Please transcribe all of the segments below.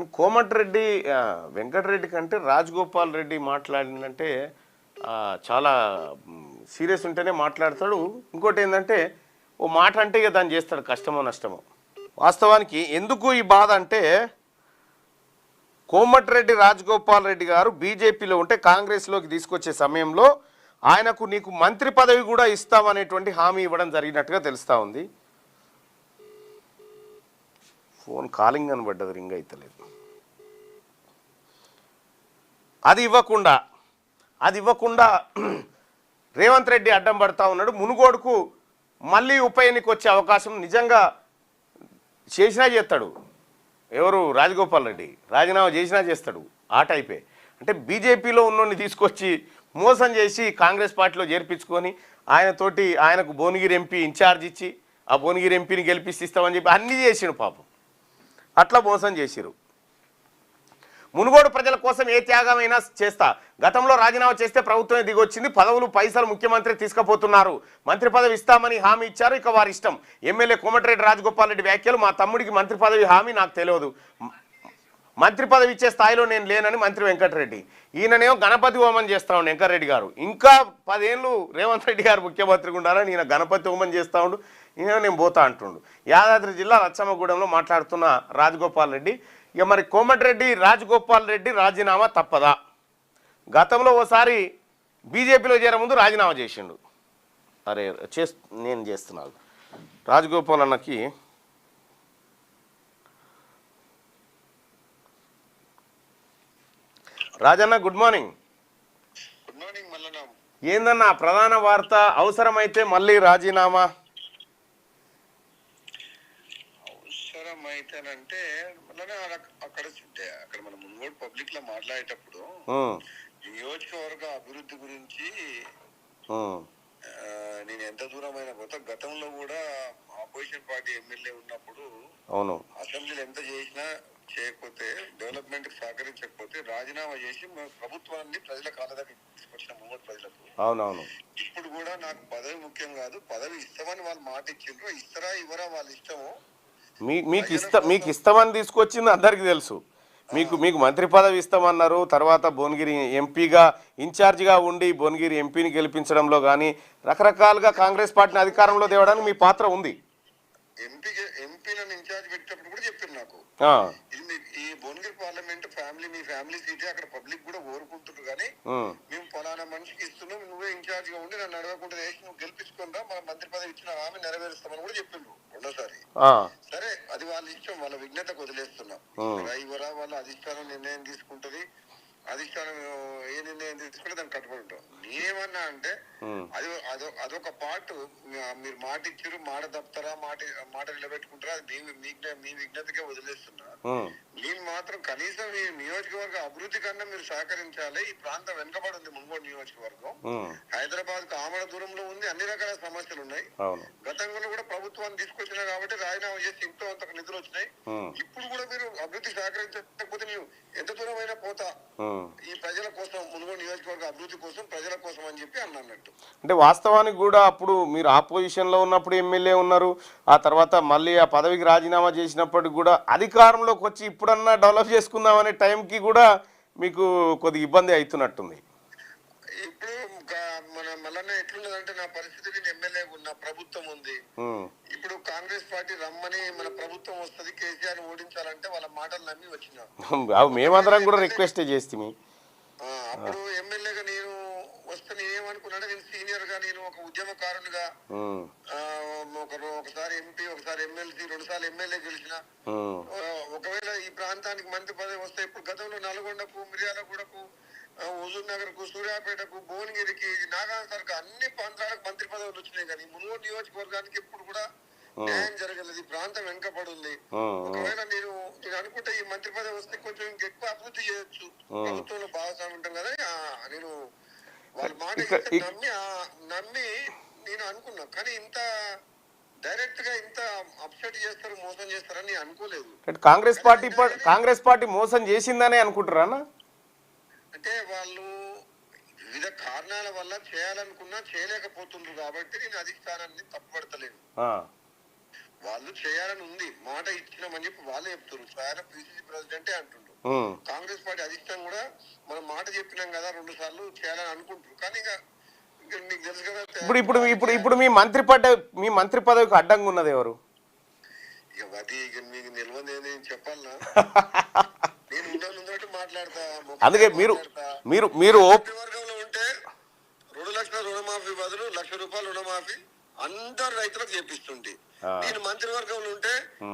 కానీ కోమటిరెడ్డి వెంకటరెడ్డి కంటే రాజగోపాల్ రెడ్డి మాట్లాడిందంటే చాలా సీరియస్ ఉంటేనే మాట్లాడతాడు. ఇంకోటి ఏంటంటే ఓ మాట అంటే ఇక దాన్ని చేస్తాడు కష్టమో నష్టమో. వాస్తవానికి ఎందుకు ఈ బాధ అంటే కోమటిరెడ్డి రాజగోపాల్ రెడ్డి గారు బీజేపీలో ఉంటే కాంగ్రెస్లోకి తీసుకొచ్చే సమయంలో ఆయనకు నీకు మంత్రి పదవి కూడా ఇస్తామనేటువంటి హామీ ఇవ్వడం జరిగినట్టుగా తెలుస్తూ ఉంది. ఫోన్ కాలింగ్ అని పడ్డది, రింగ్ అవుతలేదు. అది ఇవ్వకుండా రేవంత్ రెడ్డి అడ్డం పడతా ఉన్నాడు. మునుగోడుకు మళ్ళీ ఉప ఎన్నిక వచ్చే అవకాశం నిజంగా చేసినా చేస్తాడు. ఎవరు రాజగోపాల్ రెడ్డి రాజీనామా చేసినా చేస్తాడు. ఆ టైపే అంటే బీజేపీలో ఉన్నోడిని తీసుకొచ్చి మోసం చేసి కాంగ్రెస్ పార్టీలో చేర్పించుకొని ఆయనకు భువనగిరి ఎంపీ ఇన్ఛార్జ్ ఇచ్చి ఆ భువనగిరి ఎంపీని గెలిపిస్తామని చెప్పి అన్నీ చేసిరు పాపం. అట్లా మోసం చేసిరు. మునుగోడు ప్రజల కోసం ఏ త్యాగమైనా చేస్తా, గతంలో రాజీనామా చేస్తే ప్రభుత్వమే దిగొచ్చింది, పదవులు పైసలు ముఖ్యమంత్రి తీసుకుపోతున్నారు, మంత్రి పదవి ఇస్తామని హామీ ఇచ్చారు, ఇక వారి ఇష్టం. ఎమ్మెల్యే కోమటిరెడ్డి రాజగోపాల్ రెడ్డి వ్యాఖ్యలు, మా తమ్ముడికి మంత్రి పదవి హామీ నాకు తెలియదు, మంత్రి పదవి ఇచ్చే స్థాయిలో నేను లేనని మంత్రి వెంకటరెడ్డి. ఈయననేమో గణపతి హోమం చేస్తా ఉండు వెంకటరెడ్డి గారు. ఇంకా 10 ఏళ్ళు రేవంత్ రెడ్డి గారు ముఖ్యమంత్రిగా ఉండాలని ఈయన గణపతి హోమం చేస్తూ ఉండు, ఈయన నేను పోతా అంటుండు. యాదాద్రి జిల్లా లచ్చమ్మగూడెంలో మాట్లాడుతున్న రాజగోపాల్ రెడ్డి, ఇక మరి కోమటిరెడ్డి రాజగోపాల్ రెడ్డి రాజీనామా తప్పదా? గతంలో ఓసారి బీజేపీలో చేరే ముందు రాజీనామా చేసిండు. అరే నేను చేస్తున్నాను రాజగోపాల్ అన్నకి. Rajanna good morning. ఏందన్నా ప్రధాన వార్త? అవసరమైతే మళ్ళీ రాజీనామా. అవసరమైతేనంటే అక్కడ మనం మున్గోడు పబ్లిక్ లో మాట్లాడేటప్పుడు నియోజకవర్గ అభివృద్ధి గురించి నేను ఎంత దూరమైన పోతా, గతంలో కూడా ఆపోజిషన్ పార్టీ ఎమ్మెల్యే ఉన్నప్పుడు అవును అసెంబ్లీలో ఎంత చేసినా చేయకపోతే, డెవలప్మెంట్ కి సహకరించకపోతే రాజీనామా చేసి ప్రభుత్వాన్ని ప్రజల కాళ్ళ దగ్గర తీసుకొచ్చిన మున్గోడు ప్రజలకు. అవునవును. ఇప్పుడు కూడా నాకు పదవి ముఖ్యం కాదు, పదవి ఇస్తామని వాళ్ళు మాట ఇచ్చిండ్రు, ఇస్తారా ఇవ్వరా వాళ్ళ ఇష్టము. మీకు ఇస్తామని తీసుకొచ్చింది అందరికీ తెలుసు. మీకు మంత్రి పదవి ఇస్తామన్నారు. తర్వాత భువనగిరి ఎంపీగా ఇన్ఛార్జిగా ఉండి భువనగిరి ఎంపీని గెలిపించడంలో కానీ రకరకాలుగా కాంగ్రెస్ పార్టీని అధికారంలో తేవడానికి మీ పాత్ర ఉంది. ఎంపీ నన్ను ఇన్ఛార్జ్ పెట్టినప్పుడు కూడా చెప్పారు నాకు, ఈ భువనగిరి పార్లమెంట్ మీ ఫ్యామిలీ సీటే, అక్కడ పబ్లిక్ కూడా కోరుకుంటున్నారు, కానీ మేము ఫలానా మనిషికి ఇస్తున్నాం, నువ్వే ఇన్ఛార్జ్ గా ఉండి నన్ను అడగకుండా వేసి నువ్వు గెలిపించుకుంటా, మన మంత్రి పదవి ఇచ్చిన హామీ నెరవేరుస్తామని కూడా చెప్పిండ్రు రెండోసారి. సరే అది వాళ్ళ ఇష్టం, వాళ్ళ విజ్ఞతకు వదిలేస్తున్నాం. ఇవరా వాళ్ళ అధిష్టానం నిర్ణయం తీసుకుంటది, అధిష్టానం ఏ నిర్ణయం తీసుకుంటే దాన్ని కట్టుబడి ఉంటాం. నేనేమన్నా అంటే అదొక పార్ట్. మీరు మాట ఇచ్చారు, మాట తప్పుతారా, మాట నిలబెట్టుకుంటారా, అది మీ విజ్ఞతకే వదిలేస్తున్నా. నేను మాత్రం కనీసం ఈ నియోజకవర్గ అభివృద్ధి కన్నా మీరు సహకరించాలి. ఈ ప్రాంతం వెనుకబడి ఉంది మున్గోడు నియోజకవర్గం, హైదరాబాద్ కు ఆమడ దూరంలో ఉంది, అన్ని రకాల సమస్యలు ఉన్నాయి. గతంలో కూడా ప్రభుత్వాన్ని తీసుకొచ్చినా కాబట్టి రాజీనామా చేసి ఇంట్లో అంతకు నిధులు వచ్చినాయి. ఇప్పుడు కూడా మీరు అభివృద్ధి సహకరించకపోతే నేను ఎంత దూరమైనా పోతా, ఈ ప్రజల కోసం, మున్గోడు నియోజకవర్గ అభివృద్ధి కోసం, ప్రజల కోసం అని చెప్పి అన్నట్టు. అంటే వాస్తవానికి కూడా అప్పుడు మీరు ఆపోజిషన్ లో ఉన్నప్పుడు ఎమ్మెల్యే ఉన్నారు, ఆ తర్వాత మళ్ళీ ఆ పదవికి రాజీనామా చేసినప్పటికి కూడా అధికారంలోకి వచ్చి ఇప్పుడన్నా డెవలప్ చేసుకుందాం అనే టైంకి కూడా మీకు కొద్దిగా ఇబ్బంది అవుతున్నట్టుంది. ఇప్పుడు మన మళ్ళీ ఎట్లున్నదంటే నా పరిస్థితి, నేను ఎమ్మెల్యే ఉన్నా, ప్రభుత్వం ఉంది. ఇప్పుడు కాంగ్రెస్ పార్టీ రమ్మని మన ప్రభుత్వం వస్తుంది, కేసీఆర్ ఓడించాలంటే వాళ్ళ మాటలు నమ్మి వచ్చినా. మేమందరం కూడా రిక్వెస్ట్ చేస్తే అప్పుడు ఎమ్మెల్యేగా నేను వస్తే నేనేమనుకున్నాను, నేను సీనియర్ గా, నేను ఒక ఉద్యమకారునిగా, ఒకసారి ఎంపీ, ఒకసారి ఎమ్మెల్సీ, 2 సార్లు ఎమ్మెల్యే గెలిచిన, ఒకవేళ ఈ ప్రాంతానికి మంత్రి పదవి వస్తే, ఇప్పుడు గతంలో నల్గొండకు, మిర్యాలగూడకు, హుజూర్ నగర్ కు, సూర్యాపేటకు, భువనగిరికి, నాగార్జునకు అన్ని ప్రాంతాలకు మంత్రి పదవులు వచ్చినాయి. కానీ మున్గోడు నియోజకవర్గానికి ఎప్పుడు కూడా న్యాయం జరగలేదు. ఈ ప్రాంతం వెనుకబడి ఉంది. ఒకవేళ నేను అనుకుంటే ఈ మంత్రి పదవి వస్తే కొంచెం ఇంకెక్కువ అభివృద్ధి చేయొచ్చు, ప్రభుత్వంలో భాగస్వామి ఉంటాం కదా. నేను వాళ్ళ మాట నమ్మి నేను అనుకున్నా, కానీ ఇంత డైరెక్ట్ గా ఇంత అప్సెట్ చేస్తారు, మోసం చేస్తారని అనుకోలేదు. కాంగ్రెస్ పార్టీ మోసం చేసిందనే అనుకుంటారా? అంటే వాళ్ళు వివిధ కారణాల వల్ల చేయాలనుకున్నా చేయలేకపోతుండ్రు కాబట్టి నేను అధిష్టానాన్ని తప్పుపడతలేను. వాళ్ళు చేయాలని ఉంది, మాట ఇచ్చినామని చెప్పి వాళ్ళే చెప్తారు. ఆయన పిసిసి ప్రెసిడెంటే అంటుండ్రు. కాంగ్రెస్ పార్టీ అధిష్టం కూడా మనం మాట చెప్పినాం కదా 2 సార్లు చేయాలని అనుకుంటారు. కానీ ఇక నీకు తెలుసు కదా, ఇప్పుడు మీ మంత్రి పదవికి అడ్డంగా ఉన్నది ఎవరు? ఇక అది ఇక మీకు నిలవని నేను చెప్పాలనా? నేను ఉన్నట్టు మాట్లాడతా. అందుకే మీరు వర్గంలో ఉంటే 2 లక్షల రుణమాఫీ బదులు 1 లక్ష రూపాయలు రుణమాఫీ అందరు రైతులకు చేపిస్తుంటే, నేను మంత్రివర్గంలో ఉంటే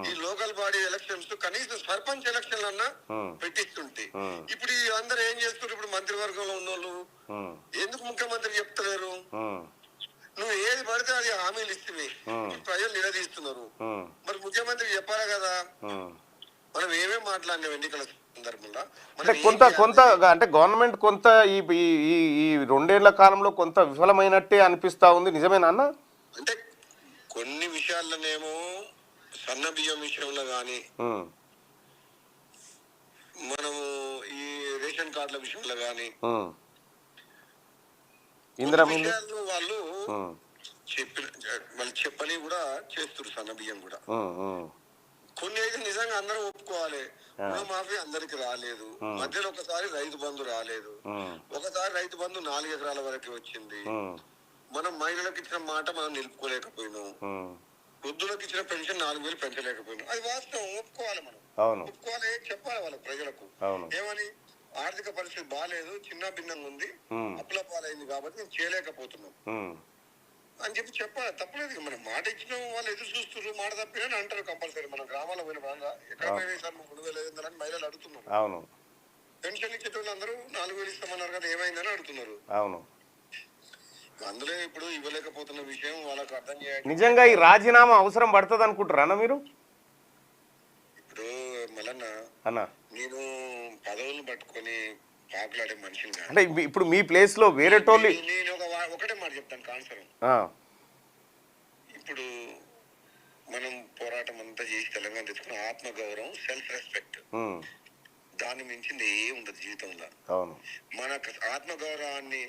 ఈ లోకల్ బాడీ ఎలక్షన్స్ కనీసం సర్పంచ్ ఎలక్షన్లు అన్నా పెట్టిస్తుంటే, ఇప్పుడు ఈ అందరు ఏం చేస్తున్నారు? ఇప్పుడు మంత్రివర్గంలో ఉన్న వాళ్ళు ఎందుకు ముఖ్యమంత్రి చెప్తలేరు? నువ్వు ఏది పడితే అది హామీలు ఇస్తుంది, ప్రజలు నిలదీస్తున్నారు. మరి ముఖ్యమంత్రి చెప్పాలి కదా. మనం ఏమేమి మాట్లాడినాం ఎన్నికల సందర్భంలో? కొంత అంటే గవర్నమెంట్ కొంత ఈ 2 ఏళ్ల కాలంలో కొంత విఫలమైనట్టే అనిపిస్తా ఉంది. నిజమేనా అన్న? అంటే కొన్ని విషయాల్లోనేమో సన్న బియ్యం విషయంలో గాని, మనము ఈ రేషన్ కార్డుల విషయంలో గాని విషయాల్లో వాళ్ళు చెప్పని కూడా చేస్తారు. సన్న బియ్యం కూడా కొన్ని అయితే నిజంగా అందరం ఒప్పుకోవాలి. రుణమాఫీ అందరికి రాలేదు. మధ్యలో ఒకసారి రైతు బంధు రాలేదు. ఒకసారి రైతు బంధు 4 ఎకరాల వరకు వచ్చింది. మనం మహిళలకు ఇచ్చిన మాట మనం నిలుపుకోలేకపోయినాం. వృద్ధులకు ఇచ్చిన పెన్షన్ 4,000 పెంచలేకపోయినాం. అది వాస్తవం, ఒప్పుకోవాలి. మనం ఒప్పుకోవాలి, చెప్పాలి వాళ్ళకు, ప్రజలకు. ఏమని? ఆర్థిక పరిస్థితి బాగాలేదు, చిన్న భిన్నంగా ఉంది, అప్పుల పాలైంది కాబట్టి నేను చేయలేకపోతున్నాం అని చెప్పి చెప్పాలి. తప్పలేదు. మనం మాట ఇచ్చినాం, వాళ్ళు ఎదురు చూస్తున్నారు. మాట తప్పినా అంటారు కంపల్సరీ. మన గ్రామాల్లో పోయిన బాగా ఎక్కడ పోయినా 3,000 మహిళలు అడుగుతున్నారు. పెన్షన్ ఇచ్చేటోళ్ళు అందరూ 4,000 ఇస్తామన్నారు కదా, ఏమైందని అడుగుతున్నారు. అందులో ఇప్పుడు ఇవ్వలేకపోతున్న విషయం వాళ్ళకి అర్థం చేయాలి. నిజంగా ఈ రాజీనామా అవసరం పడుతుంది అనుకుంటారా అన్న మీరు? ఇప్పుడు మళ్ళా నేను పదవులను పట్టుకొని పాకులాడే మనిషిని అంటే ఇప్పుడు మీ ప్లేస్ లో వేరే టోళ్ళు. నేను ఒకటే మాట చెప్తాను కాన్సర్. ఇప్పుడు మనం పోరాటం అంతా చేసి తెలంగాణ తెచ్చుకున్న ఆత్మగౌరవం, సెల్ఫ్ రెస్పెక్ట్, దాన్ని మించింది ఏ ఉండదు జీవితంలో. మన ఆత్మగౌరవాన్ని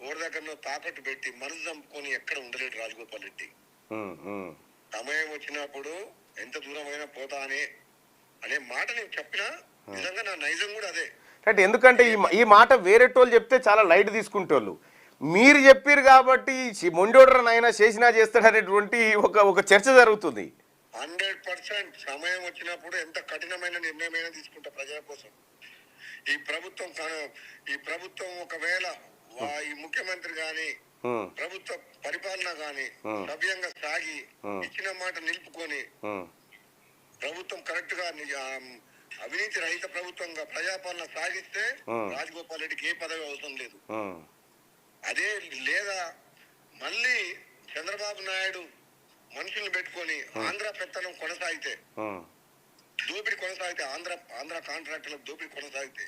ఓడి దగ్గర తాకట్టు పెట్టి మనసు చంపుకొని ఎక్కడ ఉండలేడు రాజగోపాల్ రెడ్డి. సమయం వచ్చినప్పుడు ఎంత దూరమైనా పోతా అనే మాట నేను చెప్పినా నిజంగా నా నైజం కూడా అదే. అంటే ఎందుకంటే ఈ మాట వేరే టోళ్ళు చెప్తే చాలా లైట్ తీసుకుంటోళ్ళు. మీరు చెప్పారు కాబట్టి మొండోడరనైనా చేసినా చేస్తాడనేటువంటి ఒక చర్చ జరుగుతుంది. 100% సమయం వచ్చినప్పుడు ఎంత కఠినమైన నిర్ణయమైనా తీసుకుంటా ప్రజల కోసం. ఈ ప్రభుత్వం ఒకవేళ ఈ ముఖ్యమంత్రి గాని ప్రభుత్వ పరిపాలన గాని సవ్యంగా సాగి ఇచ్చిన మాట నిలుపుకొని ప్రభుత్వం కరెక్ట్ గా అవినీతి రహిత ప్రభుత్వంగా ప్రజాపాలన సాగిస్తే రాజగోపాల్ రెడ్డికి ఏ పదవి అవసరం లేదు. అదే లేదా మళ్ళీ చంద్రబాబు నాయుడు మనుషుల్ని పెట్టుకొని ఆంధ్ర పెత్తనం కొనసాగితే, దోపిడీ కొనసాగితే, ఆంధ్ర కాంట్రాక్టులకు దోపిడీ కొనసాగితే,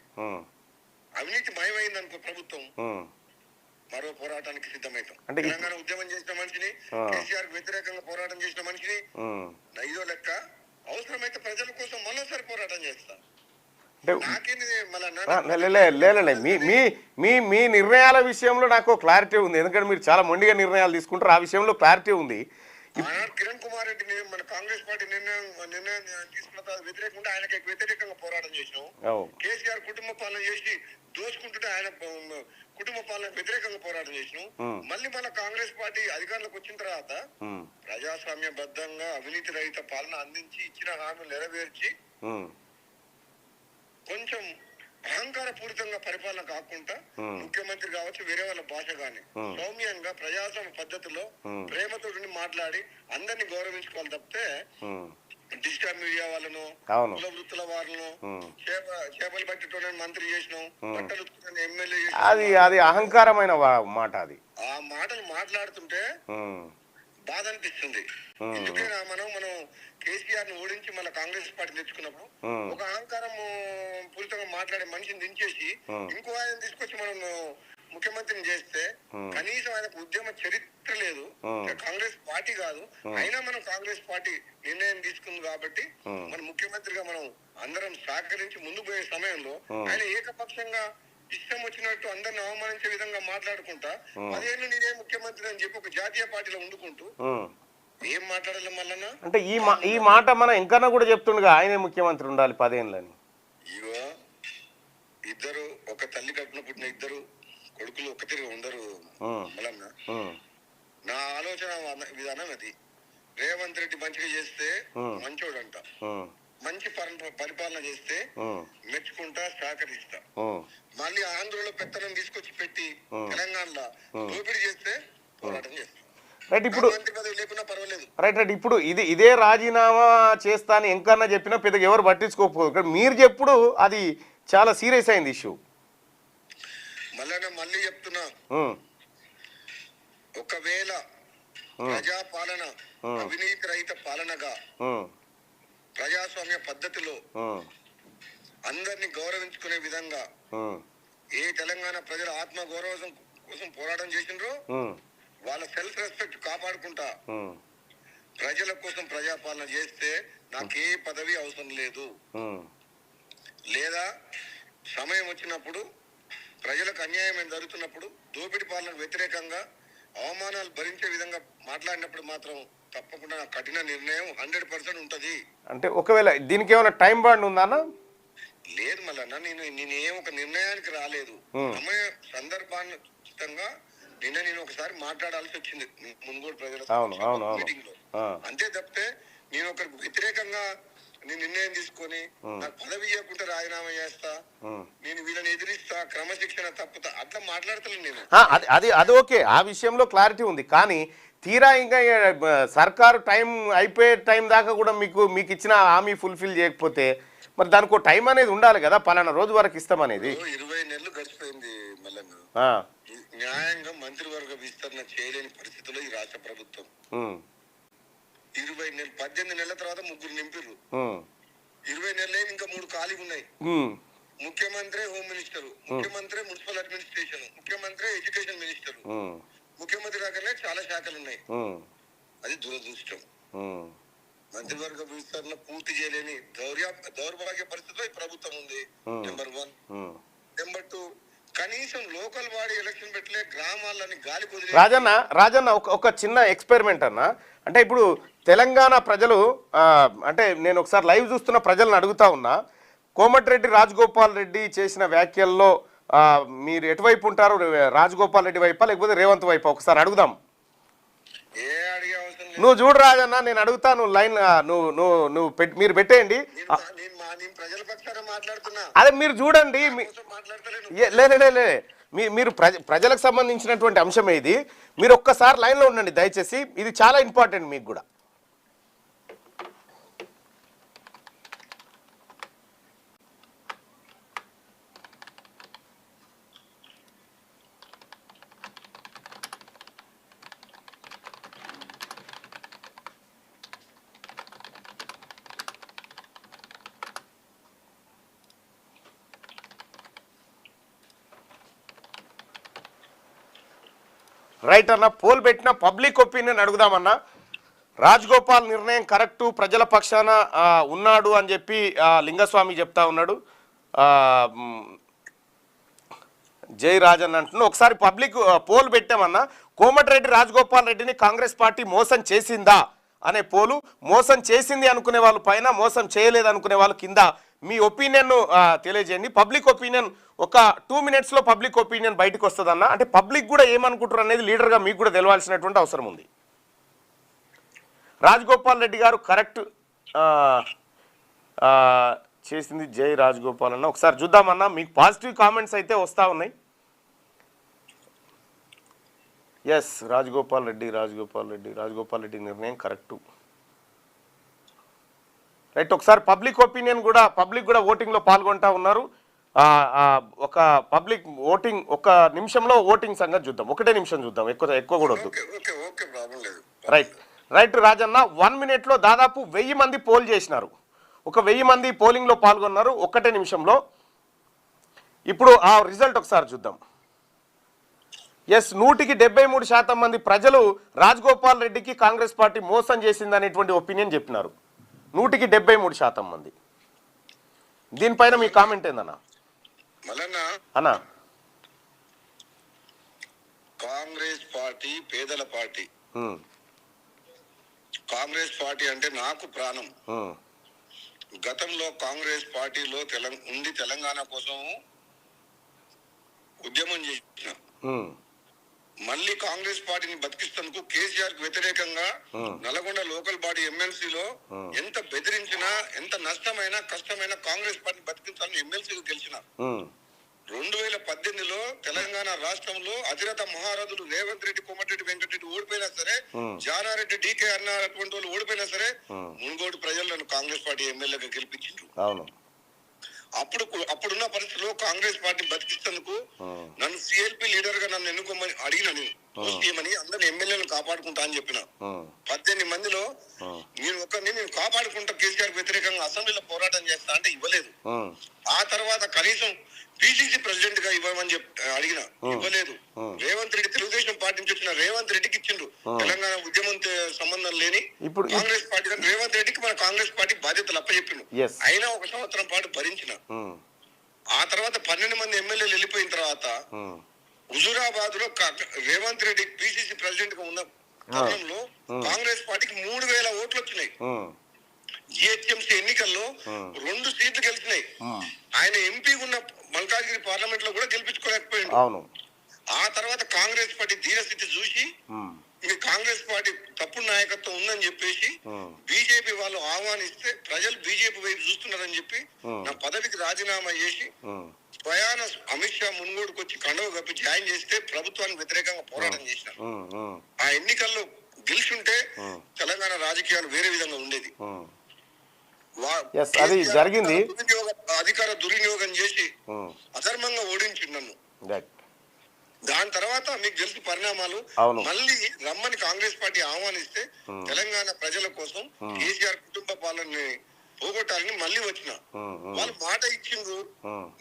అవినీతి మయమైంది అనుకో ప్రభుత్వం, మరో పోరాటానికి సిద్ధమవుతాం. తెలంగాణ ఉద్యమం చేసిన మనిషిని, కేసీఆర్ వ్యతిరేకంగా పోరాటం చేసిన మనిషిని, ఐదో లెక్క అవసరమైతే ప్రజల కోసం మరోసారి పోరాటం చేస్తా. మీ నిర్ణయాల విషయంలో నాకు క్లారిటీ ఉంది. ఎందుకంటే మీరు చాలా మొండిగా నిర్ణయాలు తీసుకుంటారు. ఆ విషయంలో క్లారిటీ ఉంది. కిరణ్ కుమార్ రెడ్డి మన కాంగ్రెస్ పార్టీ నిర్ణయం తీసుకున్న వ్యతిరేకంగా ఆయనకి వ్యతిరేకంగా పోరాటం చేసినాం. కేసీఆర్ కుటుంబ పాలన చేసి దోచుకుంటుంటే ఆయన కుటుంబ పాలన వ్యతిరేకంగా పోరాటం చేసినాం. మళ్ళీ మన కాంగ్రెస్ పార్టీ అధికారంలోకి వచ్చిన తర్వాత ప్రజాస్వామ్యబద్ధంగా అవినీతి రహిత పాలన అందించి ఇచ్చిన హామీలు నెరవేర్చి కొంచెం అహంకార పూరితంగా పరిపాలన కాకుండా ముఖ్యమంత్రి కావచ్చు, వేరే వాళ్ళ భాష గాని సౌమ్యంగా ప్రజాస్వామ్య పద్ధతిలో ప్రేమతో మాట్లాడి అందరినీ గౌరవించుకోవాలి తప్పితే డిజిటల్ మీడియా వాళ్ళను, కుల వృత్తుల వాళ్ళను, చేపలు పట్టేటోళ్ళని మంత్రి చేసినాం, బట్టలు ఎమ్మెల్యే అది అహంకారమైన మాట. అది ఆ మాటలు మాట్లాడుతుంటే బాధ అనిపిస్తుంది. ఎందుకైనా మనం కేసీఆర్ ను ఓడించి మన కాంగ్రెస్ పార్టీ తెచ్చుకున్నప్పుడు ఒక అహంకారం పూరితంగా మాట్లాడే మనిషిని దించేసి ఇంకో ఆయన తీసుకొచ్చి మనం ముఖ్యమంత్రిని చేస్తే కనీసం ఆయనకు ఉద్యమ చరిత్ర లేదు, కాంగ్రెస్ పార్టీ కాదు, అయినా మనం కాంగ్రెస్ పార్టీ నిర్ణయం తీసుకుంది కాబట్టి మన ముఖ్యమంత్రిగా మనం అందరం సహకరించి ముందు పోయే సమయంలో ఆయన ఏకపక్షంగా ఇష్టం వచ్చినట్టు అందరిని అవమానించే విధంగా మాట్లాడుకుంటా 10 ఏళ్ళు నేనే ముఖ్యమంత్రి అని చెప్పి ఒక జాతీయ పార్టీలో ఉండుకుంటూ ఏం మాట్లాడాలి మళ్ళా? అంటే ఈ మాట మన ఇంకన్నా కూడా చెప్తుండగా ఆయనే ముఖ్యమంత్రి ఉండాలి 10 ఏళ్ళని. ఇగో ఇద్దరు ఒక తల్లి కడుపున పుట్టిన ఇద్దరు కొడుకులు ఒక్కతిగా ఉండరు మళ్ళన్న. నా ఆలోచన విధానం అది. రేవంత్ రెడ్డి మంచిగా చేస్తే మంచోడంట, మంచి పరిపాలన చేస్తే మెచ్చుకుంటా, సహకరిస్తా. మళ్ళీ ఆంధ్రలో పెత్తనం తీసుకొచ్చి పెట్టి తెలంగాణలో దోపిడీ చేస్తే పోరాటం చేస్తా. రైట్, ఇప్పుడు మంత్రి పదవి లేకున్నా పర్వాలేదు. రైట్ ఇప్పుడు ఇదే రాజీనామా చేస్తా అని ఎంకన్నా చెప్పినా పెద్దగా ఎవరు పట్టించుకోకపోదు. మీరు చెప్పుడు అది చాలా సీరియస్ అయింది ఇష్యూ. మళ్ళీ చెప్తున్నా, ఒకవేళ ప్రజాపాలన అవినీతి రహిత పాలనగా ప్రజాస్వామ్య పద్ధతిలో అందరినీ గౌరవించుకునే విధంగా ఏ తెలంగాణ ప్రజల ఆత్మ గౌరవం కోసం పోరాటం చేసినరో వాళ్ళ సెల్ఫ్ రెస్పెక్ట్ కాపాడుకుంటా ప్రజల కోసం ప్రజాపాలన చేస్తే నాకే పదవి అవసరం లేదు. లేదా సమయం వచ్చినప్పుడు ప్రజలకు అన్యాయం జరుగుతున్నప్పుడు దోపిడీ పాలనకు వ్యతిరేకంగా అవమానాలు భరించే విధంగా మాట్లాడినప్పుడు మాత్రం తప్పకుండా కఠిన నిర్ణయం 100% ఉంటది. అంటే ఒకవేళ దీనికి ఏమైనా టైం బాండ్ ఉందా? లేదు మళ్ళా, నేనేం ఒక నిర్ణయానికి రాలేదు. సమయ సందర్భానుచితంగా నేను ఒకసారి మాట్లాడాల్సి వచ్చింది మునుగోడు ప్రజల మీటింగ్ లో. అంతే తప్పితే నేను ఒకరికి వ్యతిరేకంగా నేను నిర్ణయం తీసుకొని నాకు పదవి ఇవ్వకుండా రాజీనామా చేస్తా, నేను వీళ్ళని ఎదిరిస్తా, క్రమశిక్షణ తప్పుతా అట్లా మాట్లాడతలేదు నేను. అది ఓకే, ఆ విషయంలో క్లారిటీ ఉంది. కానీ తీరా ఇంకా సర్కారు టైం అయిపోయే టైం దాకా కూడా మీకు ఇచ్చిన హామీ ఫుల్ఫిల్ చేయకపోతే మరి దానికి ఒక టైం అనేది ఉండాలి కదా, పలానా రోజు వరకు ఇస్తామనేది. 20 నెలలు గడిచిపోయింది మల్లన్న. న్యాయంగా మంత్రివర్గ విస్తరణ చేయలేని పరిస్థితిలో ఈ రాష్ట్ర ప్రభుత్వం 20 నెలలు 18 నెలల తర్వాత 3 నింపిర్రు. 20 నెలలే ఇంకా 3 ఖాళీగా ఉన్నాయి. ముఖ్యమంత్రి హోమ్ మినిస్టర్, ముఖ్యమంత్రి మున్సిపల్ అడ్మినిస్ట్రేషన్, ముఖ్యమంత్రి ఎడ్యుకేషన్ మినిస్టర్, ముఖ్యమంత్రి దగ్గరనే చాలా శాఖలు ఉన్నాయి. అది దురదృష్టం. మంత్రివర్గ విస్తరణ పూర్తి చేయలేని దౌర్భాగ్య పరిస్థితిలో ఈ ప్రభుత్వం ఉంది. నెంబర్ 1. నెంబర్ 2, కనీసం లోకల్ బాడీ ఎలక్షన్ పెట్టలే, గ్రామాలని గాలి కుదిరి. రాజన్న ఒక చిన్న ఎక్స్పెరిమెంట్ అన్న. అంటే ఇప్పుడు తెలంగాణ ప్రజలు అంటే నేను ఒకసారి లైవ్ చూస్తున్న ప్రజలను అడుగుతా ఉన్నా, కోమటిరెడ్డి రాజగోపాల్ రెడ్డి చేసిన వ్యాఖ్యల్లో మీరు ఎటువైపు ఉంటారు? రాజగోపాల్ రెడ్డి వైపా లేకపోతే రేవంత్ వైపా? ఒకసారి అడుగుదాం. నువ్వు చూడు రాజన్న, నేను అడుగుతా, నువ్వు లైన్ మీరు పెట్టేయండి. అదే మీరు చూడండి. లే మీరు ప్రజలకు సంబంధించినటువంటి అంశమే ఇది. మీరు ఒక్కసారి లైన్లో ఉండండి దయచేసి, ఇది చాలా ఇంపార్టెంట్ మీకు కూడా. రైట్ అన్న, పోల్ పెట్టిన పబ్లిక్ ఒపీనియన్ అడుగుదామన్నా. రాజగోపాల్ నిర్ణయం కరెక్టు, ప్రజల పక్షాన ఉన్నాడు అని చెప్పి లింగస్వామి చెప్తా ఉన్నాడు. జై రాజన్ అంటున్నా. ఒకసారి పబ్లిక్ పోల్ పెట్టామన్నా. కోమటిరెడ్డి రాజగోపాల్ రెడ్డిని కాంగ్రెస్ పార్టీ మోసం చేసిందా అనే పోలు. మోసం చేసింది అనుకునే వాళ్ళు పైన, మోసం చేయలేదు అనుకునే వాళ్ళు కింద మీ ఒపీనియన్ తెలియజేయండి. పబ్లిక్ ఒపీనియన్ ఒక 2 minutesలో పబ్లిక్ ఒపీనియన్ బయటకు వస్తుందన్న. అంటే పబ్లిక్ కూడా ఏమనుకుంటారు అనేది లీడర్గా మీకు కూడా తెలవాల్సినటువంటి అవసరం ఉంది. రాజగోపాల్ రెడ్డి గారు కరెక్ట్ చేసింది జై రాజగోపాల్ అన్న. ఒకసారి చూద్దామన్నా, మీకు పాజిటివ్ కామెంట్స్ అయితే వస్తూ ఉన్నాయి. ఎస్, రాజగోపాల్ రెడ్డి నిర్ణయం కరెక్టు. రైట్, ఒకసారి పబ్లిక్ ఒపీనియన్ కూడా, పబ్లిక్ కూడా ఓటింగ్లో పాల్గొంటా ఉన్నారు. ఒక పబ్లిక్ ఓటింగ్, 1 నిమిషంలో ఓటింగ్ సంగతి చూద్దాం. 1 నిమిషం చూద్దాం, ఎక్కువ కూడా వద్దు. రైట్ రాజన్న, 1 minute దాదాపు 1000 మంది పోల్ చేసినారు. 1000 మంది పోలింగ్లో పాల్గొన్నారు 1 నిమిషంలో. ఇప్పుడు ఆ రిజల్ట్ ఒకసారి చూద్దాం. ఎస్, 173% మంది ప్రజలు రాజగోపాల్ రెడ్డికి కాంగ్రెస్ పార్టీ మోసం చేసిందనేటువంటి ఒపీనియన్ చెప్పినారు. 173% మంది. దీనిపైన మీ కామెంట్ ఏందన్నా? అన్నా, కాంగ్రెస్ పార్టీ పేదల పార్టీ, కాంగ్రెస్ పార్టీ అంటే నాకు ప్రాణం. గతంలో కాంగ్రెస్ పార్టీలో తెలంగాణ కోసం ఉద్యమం చేసిన, మళ్ళీ కాంగ్రెస్ పార్టీని బతికిస్తేందుకు కేసీఆర్ కు వ్యతిరేకంగా నల్గొండ లోకల్ బాడీ ఎమ్మెల్సీలో ఎంత బెదిరించినా, ఎంత నష్టమైనా, కష్టమైనా కాంగ్రెస్ పార్టీని బతికించాలని ఎమ్మెల్సీగా గెలిచిన. 2018లో తెలంగాణ రాష్ట్రంలో అధిరత మహారథులు రేవంత్ రెడ్డి, కోమటిరెడ్డి వెంకటరెడ్డి ఓడిపోయినా సరే, జానారెడ్డి, డీకే అన్న అటువంటి వాళ్ళు ఓడిపోయినా సరే, మున్గోడు ప్రజలు నన్ను కాంగ్రెస్ పార్టీ ఎమ్మెల్యేగా గెలిపించారు. అప్పుడున్న పరిస్థితిలో కాంగ్రెస్ పార్టీ బతికిస్తేందుకు నన్ను సిఎల్పి లీడర్ గా నన్ను ఎన్నుకోమని అడిగినని, చేయమని అందరిని ఎమ్మెల్యేలను కాపాడుకుంటా అని చెప్పిన. 18 మందిలో నేను కాపాడుకుంటా, కేసీఆర్ వ్యతిరేకంగా అసెంబ్లీలో పోరాటం చేస్తా అంటే ఇవ్వలేదు. ఆ తర్వాత కనీసం పిసిసి ప్రెసిడెంట్ గా ఇవ్వమని అడిగిన, ఇవ్వలేదు. రేవంత్ రెడ్డి, తెలుగుదేశం పార్టీ నుంచి వచ్చిన రేవంత్ రెడ్డికి ఇచ్చిండ్రు. తెలంగాణ ఉద్యమంతో సంబంధం లేని కాంగ్రెస్ పార్టీ రేవంత్ రెడ్డికి మన కాంగ్రెస్ పార్టీ బాధ్యతలు అప్పచెప్పిండు. అయినా 1 సంవత్సరం పాటు భరించిన. ఆ తర్వాత 12 మంది ఎమ్మెల్యేలు వెళ్ళిపోయిన తర్వాత హుజూరాబాద్ లో రేవంత్ రెడ్డి పిసిసి ప్రెసిడెంట్ గా ఉన్న తరుణంలో కాంగ్రెస్ పార్టీకి 3000 ఓట్లు వచ్చినాయి. జిహెచ్ఎంసీ ఎన్నికల్లో 2 సీట్లు గెలిచినాయి. ఆయన ఎంపీ ఉన్న మల్కాజ్గిరి పార్లమెంట్ లో కూడా గెలిపించుకోలేకపోయింది. ఆ తర్వాత కాంగ్రెస్ పార్టీ ధీరస్థితి చూసి ఇది కాంగ్రెస్ పార్టీ తప్పుడు నాయకత్వం ఉందని చెప్పేసి బీజేపీ వాళ్ళు ఆహ్వానిస్తే ప్రజలు బీజేపీ వైపు చూస్తున్నారని చెప్పి నా పదవికి రాజీనామా చేసి స్వయాన అమిత్ షా మున్గోడుకు వచ్చి కండవ కప్పి జాయిన్ చేస్తే ప్రభుత్వానికి వ్యతిరేకంగా పోరాటం చేసిన. ఆ ఎన్నికల్లో గెలిచుంటే తెలంగాణ రాజకీయాలు వేరే విధంగా ఉండేది. అది జరిగింది. అధికార దుర్వినియోగం చేసి అధర్మంగా ఓడించిండు నన్ను. దాని తర్వాత మీకు తెలుసు పరిణామాలు. మళ్ళీ రమ్మని కాంగ్రెస్ పార్టీ ఆహ్వానిస్తే తెలంగాణ ప్రజల కోసం కేసీఆర్ కుటుంబ పాలనని పోగొట్టాలని మళ్ళీ వచ్చిన. వాళ్ళు మాట ఇచ్చిండ్రు,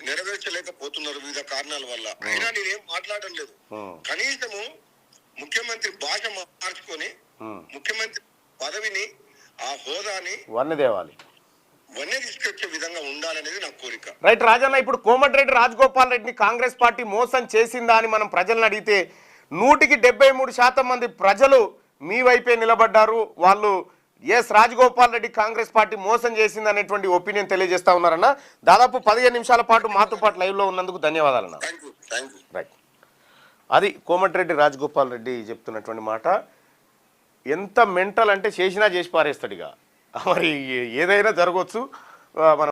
నెరవేర్చలేకపోతున్నారు వివిధ కారణాల వల్ల. అయినా నేనేం మాట్లాడడం లేదు. కనీసము ముఖ్యమంత్రి భాష మార్చుకొని ముఖ్యమంత్రి పదవిని, ఆ హోదాని వన్నే తీసుకొచ్చే విధంగా ఉండాలనేది నా కోరిక. రైట్ రాజన్న, ఇప్పుడు కోమటిరెడ్డి రాజగోపాల్ రెడ్డిని కాంగ్రెస్ పార్టీ మోసం చేసిందా అని మనం ప్రజలను అడిగితే 100% మంది ప్రజలు మీ వైపే నిలబడ్డారు. వాళ్ళు ఎస్ రాజగోపాల్ రెడ్డి కాంగ్రెస్ పార్టీ మోసం చేసింది అనేటువంటి ఒపీనియన్ తెలియజేస్తా ఉన్నారన్న. దాదాపు 15 నిమిషాల పాటు మాతో పాటు లైవ్లో ఉన్నందుకు ధన్యవాదాలన్న. రైట్, అది కోమటిరెడ్డి రాజగోపాల్ రెడ్డి చెప్తున్నటువంటి మాట. ఎంత మెంటల్ అంటే చేసినా చేసి పారేస్తాడు. ఇక మరి ఏదైనా జరగవచ్చు. మనం